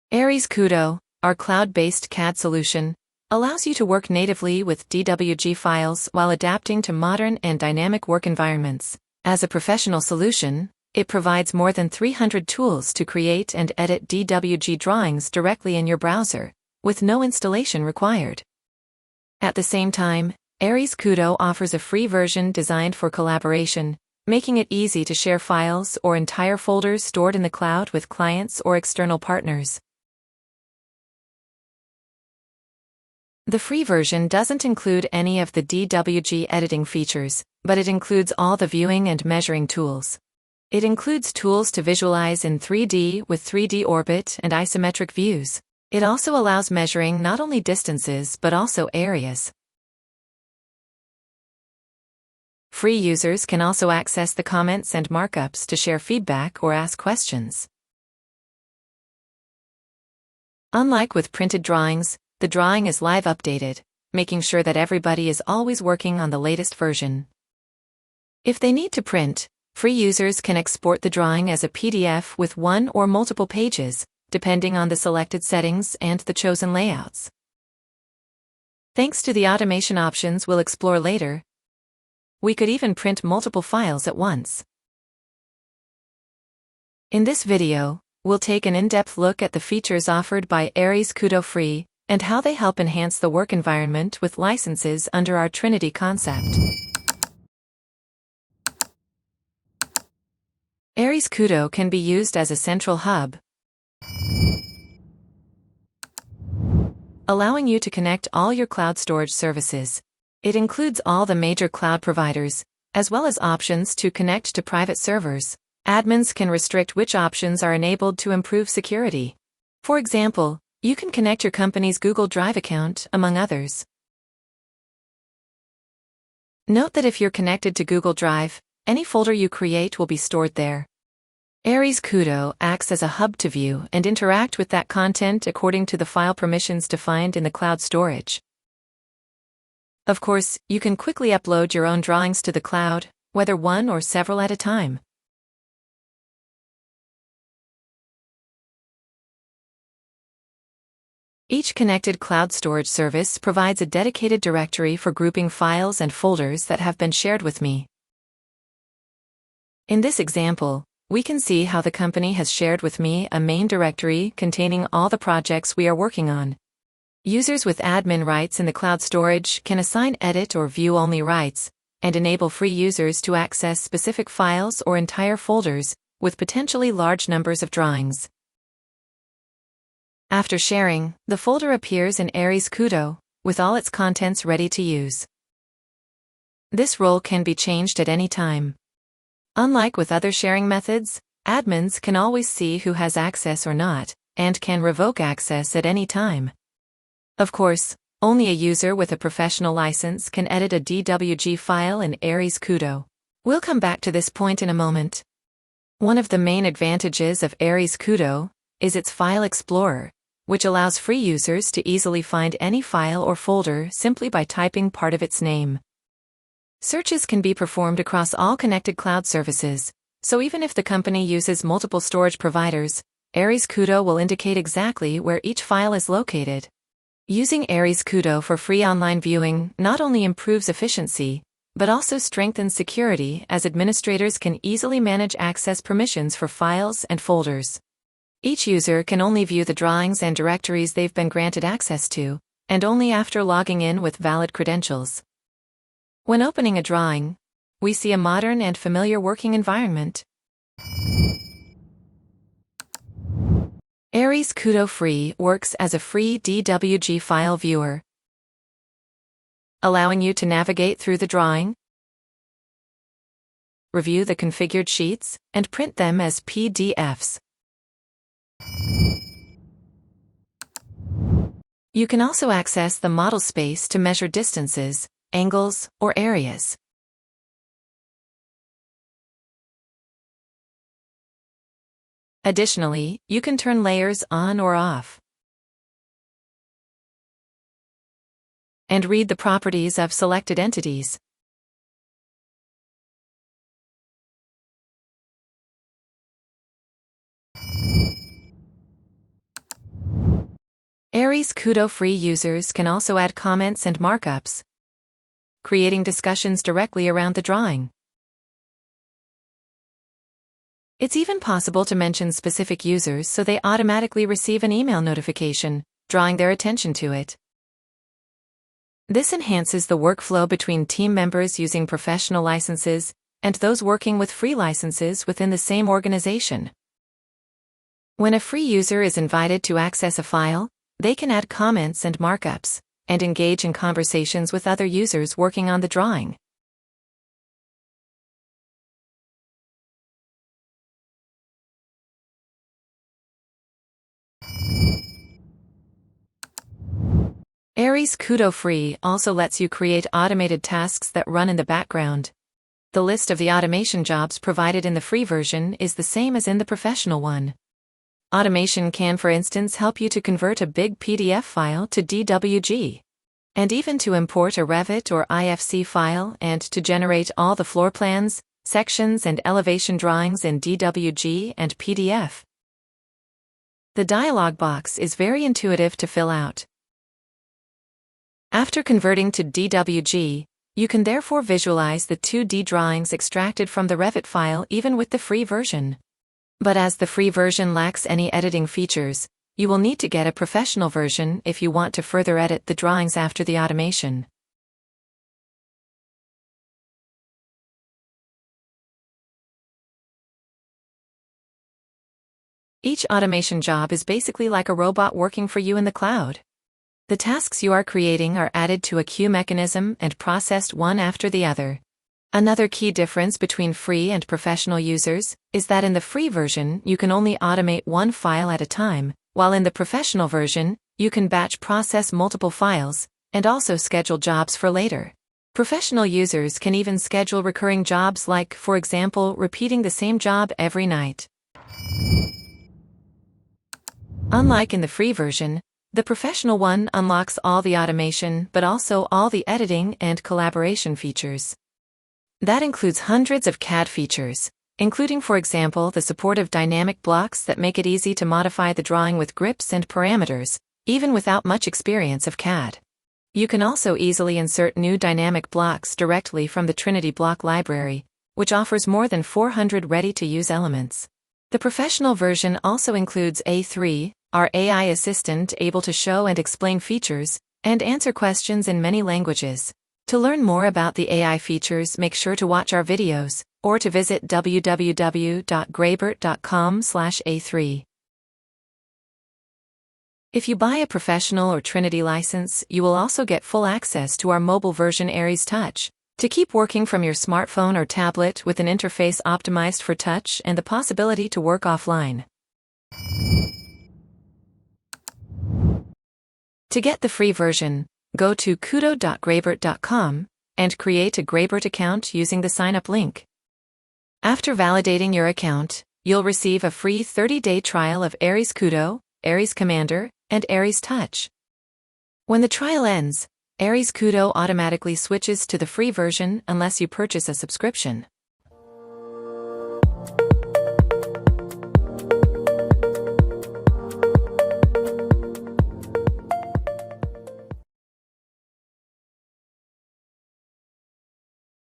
ARES Kudo, our cloud-based CAD solution, allows you to work natively with DWG files while adapting to modern and dynamic work environments. As a professional solution, it provides more than 300 tools to create and edit DWG drawings directly in your browser, with no installation required. At the same time, ARES Kudo offers a free version designed for collaboration, making it easy to share files or entire folders stored in the cloud with clients or external partners. The free version doesn't include any of the DWG editing features, but it includes all the viewing and measuring tools. It includes tools to visualize in 3D with 3D orbit and isometric views. It also allows measuring not only distances but also areas. Free users can also access the comments and markups to share feedback or ask questions. Unlike with printed drawings, the drawing is live updated, making sure that everybody is always working on the latest version. If they need to print, free users can export the drawing as a PDF with one or multiple pages, depending on the selected settings and the chosen layouts. Thanks to the automation options we'll explore later, we could even print multiple files at once. In this video, we'll take an in-depth look at the features offered by ARES Kudo Free and how they help enhance the work environment with licenses under our Trinity concept. ARES Kudo can be used as a central hub, allowing you to connect all your cloud storage services. It includes all the major cloud providers, as well as options to connect to private servers. Admins can restrict which options are enabled to improve security. For example, you can connect your company's Google Drive account, among others. Note that if you're connected to Google Drive, any folder you create will be stored there. ARES Kudo acts as a hub to view and interact with that content according to the file permissions defined in the cloud storage. Of course, you can quickly upload your own drawings to the cloud, whether one or several at a time. Each connected cloud storage service provides a dedicated directory for grouping files and folders that have been shared with me. In this example, we can see how the company has shared with me a main directory containing all the projects we are working on. Users with admin rights in the cloud storage can assign edit or view-only rights, and enable free users to access specific files or entire folders, with potentially large numbers of drawings. After sharing, the folder appears in ARES Kudo, with all its contents ready to use. This role can be changed at any time. Unlike with other sharing methods, admins can always see who has access or not, and can revoke access at any time. Of course, only a user with a professional license can edit a DWG file in ARES Kudo. We'll come back to this point in a moment. One of the main advantages of ARES Kudo is its File Explorer, which allows free users to easily find any file or folder simply by typing part of its name. Searches can be performed across all connected cloud services, so even if the company uses multiple storage providers, ARES Kudo will indicate exactly where each file is located. Using ARES Kudo for free online viewing not only improves efficiency, but also strengthens security as administrators can easily manage access permissions for files and folders. Each user can only view the drawings and directories they've been granted access to, and only after logging in with valid credentials. When opening a drawing, we see a modern and familiar working environment. ARES Kudo Free works as a free DWG file viewer, allowing you to navigate through the drawing, review the configured sheets, and print them as PDFs. You can also access the model space to measure distances, angles, or areas. Additionally, you can turn layers on or off, and read the properties of selected entities. ARES Kudo free users can also add comments and markups, creating discussions directly around the drawing. It's even possible to mention specific users so they automatically receive an email notification, drawing their attention to it. This enhances the workflow between team members using professional licenses and those working with free licenses within the same organization. When a free user is invited to access a file, they can add comments and markups, and engage in conversations with other users working on the drawing. ARES Kudo Free also lets you create automated tasks that run in the background. The list of the automation jobs provided in the free version is the same as in the professional one. Automation can, for instance, help you to convert a big PDF file to DWG, and even to import a Revit or IFC file and to generate all the floor plans, sections and elevation drawings in DWG and PDF. The dialog box is very intuitive to fill out. After converting to DWG, you can therefore visualize the 2D drawings extracted from the Revit file even with the free version. But as the free version lacks any editing features, you will need to get a professional version if you want to further edit the drawings after the automation. Each automation job is basically like a robot working for you in the cloud. The tasks you are creating are added to a queue mechanism and processed one after the other. Another key difference between free and professional users is that in the free version you can only automate one file at a time, while in the professional version, you can batch process multiple files, and also schedule jobs for later. Professional users can even schedule recurring jobs like, for example, repeating the same job every night. Unlike in the free version, the professional one unlocks all the automation but also all the editing and collaboration features. That includes hundreds of CAD features, including, for example, the support of dynamic blocks that make it easy to modify the drawing with grips and parameters, even without much experience of CAD. You can also easily insert new dynamic blocks directly from the Trinity block library, which offers more than 400 ready-to-use elements. The professional version also includes A3, our AI assistant able to show and explain features and answer questions in many languages. To learn more about the AI features, make sure to watch our videos, or to visit www.graebert.com/A3. If you buy a professional or Trinity license, you will also get full access to our mobile version ARES Touch, to keep working from your smartphone or tablet with an interface optimized for touch and the possibility to work offline. To get the free version, go to kudo.graebert.com and create a Graebert account using the sign-up link. After validating your account, you'll receive a free 30-day trial of ARES Kudo, ARES Commander, and ARES Touch. When the trial ends, ARES Kudo automatically switches to the free version unless you purchase a subscription.